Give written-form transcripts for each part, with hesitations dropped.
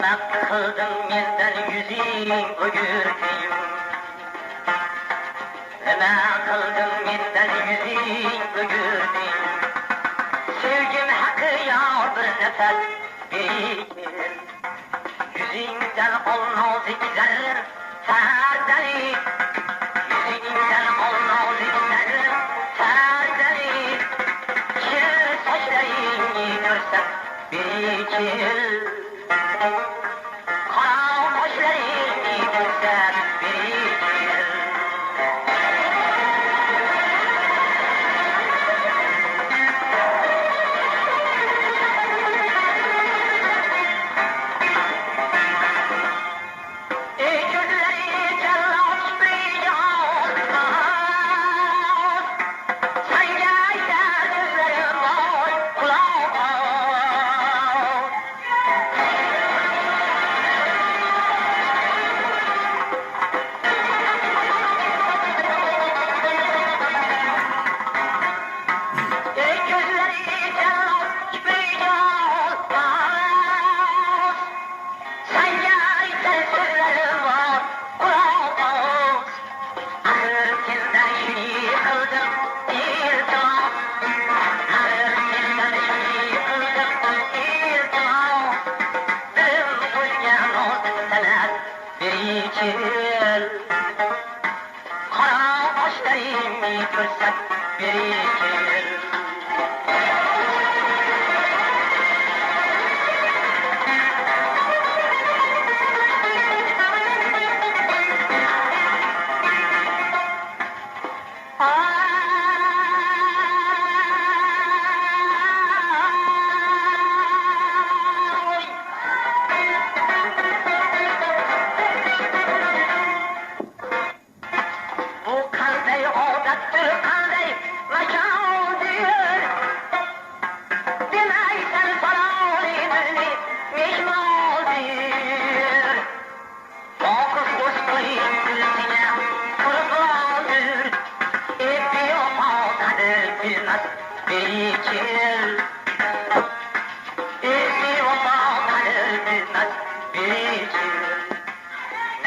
Nima qilding mendan yuzing o'girdim? Nima qilding mendan yuzing o'girdim? Sevgim haqqi yor bir nafas bergin. Yüzingdan ol noziklar sardali. Yüzingdan ol noziklar sardali. Kir sochlaringni ko'rsam bergin. Qora qoshlaringni ko'rsam bergin. Qora qoshlaringni ko'rsam bergin.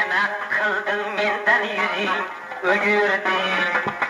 Nima qilding mendan yuzing o'girdim?